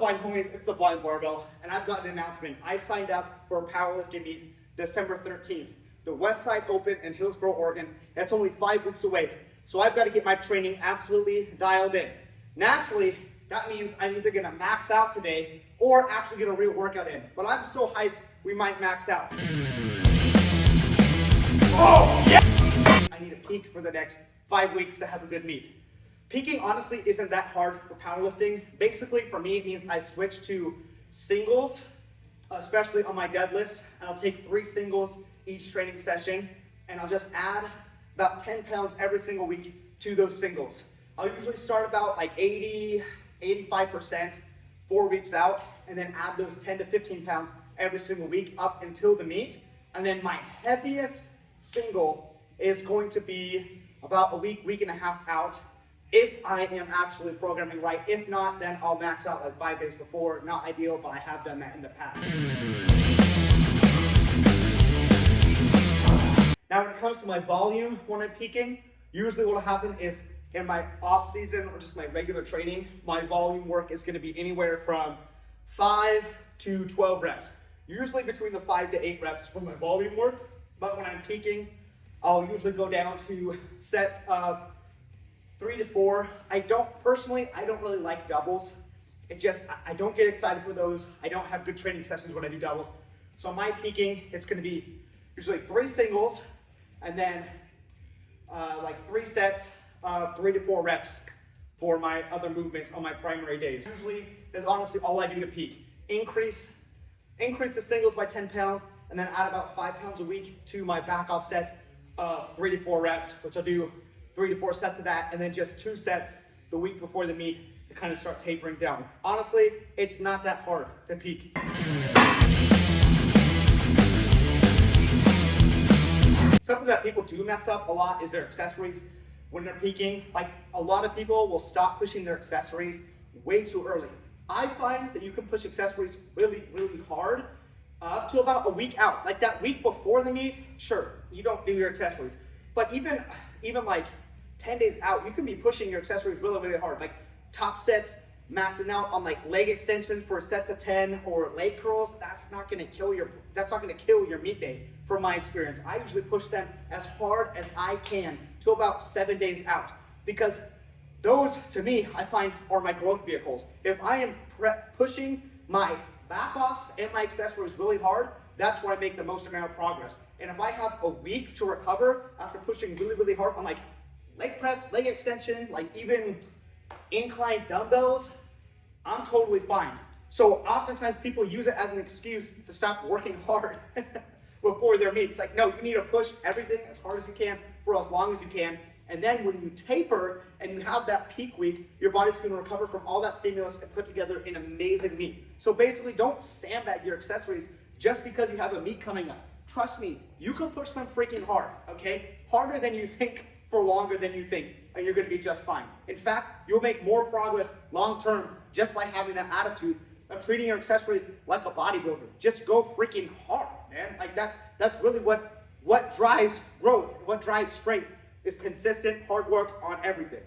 blind homies? It's the Blind Barbell, and I've got an announcement. I signed up for a powerlifting meet December 13th. The West Side Open in Hillsboro, Oregon. That's only 5 weeks away. So I've got to get my training absolutely dialed in. Naturally, that means I'm either gonna max out today or actually get a real workout in. But I'm so hyped, we might max out. Oh, yeah! I need a peak for the next 5 weeks to have a good meet. Peaking honestly isn't that hard for powerlifting. Basically for me it means I switch to singles, especially on my deadlifts. And I'll take 3 singles each training session and I'll just add about 10 pounds every single week to those singles. I'll usually start about like 85% 4 weeks out and then add those 10 to 15 pounds every single week up until the meet. And then my heaviest single is going to be about a week and a half out if I am actually programming right. If not, then I'll max out like 5 days before. Not ideal, but I have done that in the past. Now when it comes to my volume when I'm peaking, usually what will happen is in my off season or just my regular training, my volume work is gonna be anywhere from 5 to 12 reps. Usually between the 5 to 8 reps for my volume work, but when I'm peaking, I'll usually go down to sets of 3 to 4. I don't really like doubles. I don't get excited for those. I don't have good training sessions when I do doubles. So my peaking, it's gonna be usually 3 singles and then like 3 sets of 3 to 4 reps for my other movements on my primary days. Usually, that's honestly all I do to peak. Increase the singles by 10 pounds and then add about 5 pounds a week to my back off sets of 3 to 4 reps, which I'll do 3 to 4 sets of that, and then just 2 sets the week before the meet to kind of start tapering down. Honestly, it's not that hard to peak. Something that people do mess up a lot is their accessories when they're peaking. Like a lot of people will stop pushing their accessories way too early. I find that you can push accessories really hard up to about a week out. Like that week before the meet, sure, you don't do your accessories. But even like 10 days out, you can be pushing your accessories really hard. Like top sets, maxing out on like leg extensions for sets of 10 or leg curls. That's not gonna kill your meet day from my experience. I usually push them as hard as I can till about 7 days out, because those to me, I find are my growth vehicles. If I am pushing my back offs and my accessories really hard, that's where I make the most amount of progress. And if I have a week to recover after pushing really hard on like leg press, leg extension, like even incline dumbbells, I'm totally fine. So oftentimes people use it as an excuse to stop working hard before their meet. It's like, no, you need to push everything as hard as you can for as long as you can. And then when you taper and you have that peak week, your body's going to recover from all that stimulus and put together an amazing meet. So basically, don't sandbag your accessories just because you have a meet coming up. Trust me, you can push them freaking hard, okay? Harder than you think for longer than you think, and you're going to be just fine. In fact, you'll make more progress long term just by having that attitude of treating your accessories like a bodybuilder. Just go freaking hard, man. Like that's really what drives growth, what drives strength, is consistent hard work on everything.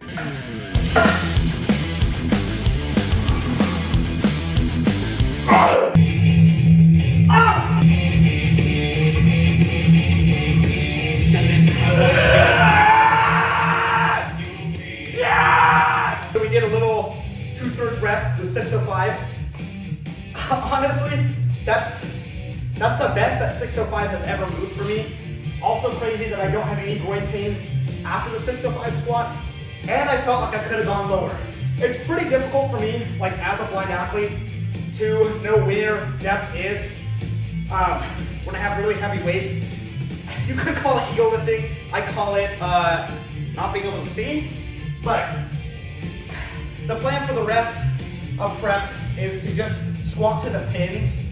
So we did a little 2/3 rep with 605. Honestly, that's the best that 605 has ever moved for me. Also crazy that I don't have any groin pain after the 605 squat, and I felt like I could have gone lower. It's pretty difficult for me, like as a blind athlete, to know where depth is when I have really heavy weights. You could call it heel lifting. I call it not being able to see. But the plan for the rest of prep is to just squat to the pins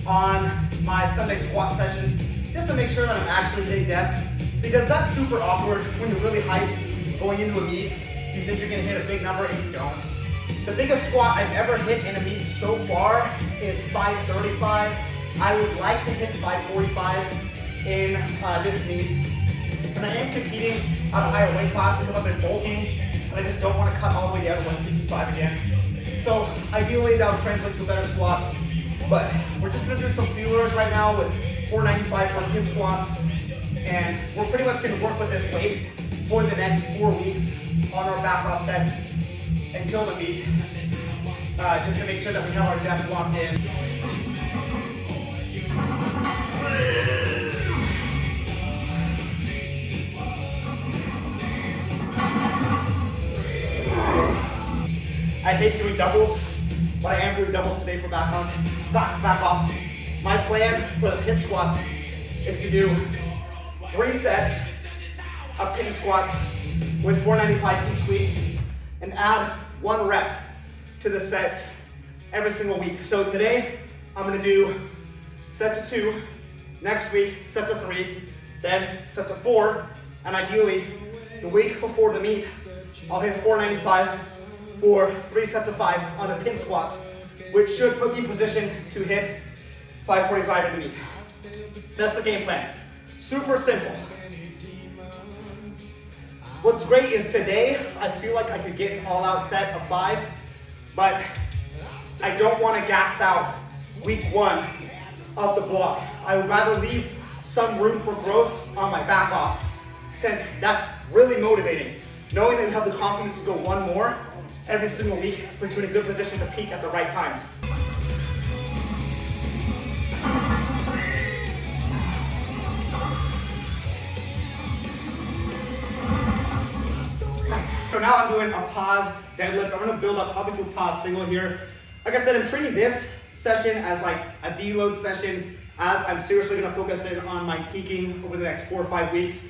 on my Sunday squat sessions, just to make sure that I'm actually hitting depth, because that's super awkward when you're really hyped going into a meet. You think you're gonna hit a big number and you don't. The biggest squat I've ever hit in a meet so far is 535. I would like to hit 545 in this meet. And I am competing at a higher weight class because I've been bulking, and I just don't want to cut all the way down to 165 again. So ideally that would translate to a better squat, but we're just gonna do some feelers right now with 495 for hip squats, and we're pretty much gonna work with this weight for the next 4 weeks on our back off sets until the meet, just to make sure that we have our depth locked in. I hate doing doubles, but I am doing doubles today for back offs. My plan for the hip squats is to do 3 sets of pin squats with 495 each week and add 1 rep to the sets every single week. So today I'm gonna do sets of 2, next week sets of 3, then sets of 4, and ideally the week before the meet I'll hit 495 for 3 sets of 5 on the pin squats, which should put me in position to hit 545 in the meet. That's the game plan. Super simple. What's great is today, I feel like I could get an all-out set of 5, but I don't want to gas out week 1 of the block. I would rather leave some room for growth on my back offs, since that's really motivating. Knowing that you have the confidence to go 1 more every single week puts you in a good position to peak at the right time. So now I'm doing a paused deadlift. I'm gonna build up, probably do a pause single here. Like I said, I'm treating this session as like a deload session, as I'm seriously gonna focus in on my peaking over the next 4 or 5 weeks.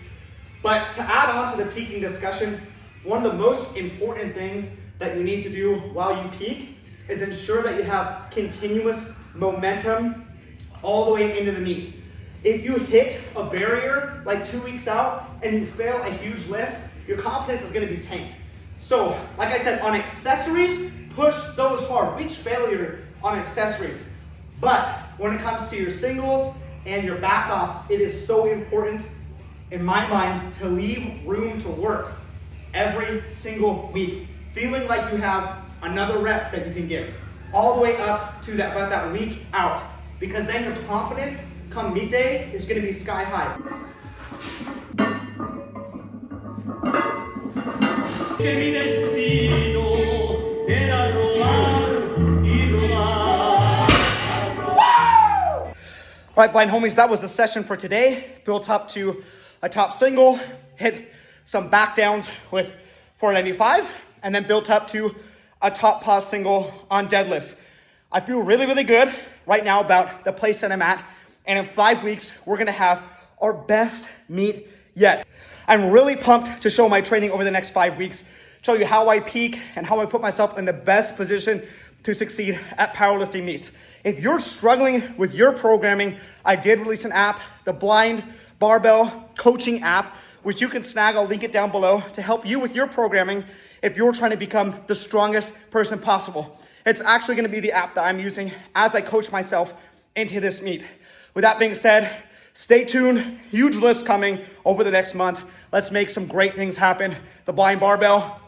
But to add on to the peaking discussion, one of the most important things that you need to do while you peak is ensure that you have continuous momentum all the way into the meet. If you hit a barrier like 2 weeks out and you fail a huge lift, your confidence is gonna be tanked. So, like I said, on accessories, push those hard. Reach failure on accessories. But when it comes to your singles and your back offs, it is so important, in my mind, to leave room to work every single week. Feeling like you have another rep that you can give, all the way up to that week out. Because then your confidence, come meet day, is gonna be sky high. All right, blind homies, that was the session for today. Built up to a top single, hit some back downs with 495, and then built up to a top pause single on deadlifts. I feel really, really good right now about the place that I'm at. And in 5 weeks, we're gonna have our best meet yet. I'm really pumped to show my training over the next 5 weeks, show you how I peak and how I put myself in the best position to succeed at powerlifting meets. If you're struggling with your programming, I did release an app, the Blind Barbell Coaching app, which you can snag. I'll link it down below to help you with your programming if you're trying to become the strongest person possible. It's actually gonna be the app that I'm using as I coach myself into this meet. With that being said, stay tuned. Huge lifts coming over the next month. Let's make some great things happen. The Blind Barbell.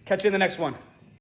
Catch you in the next one.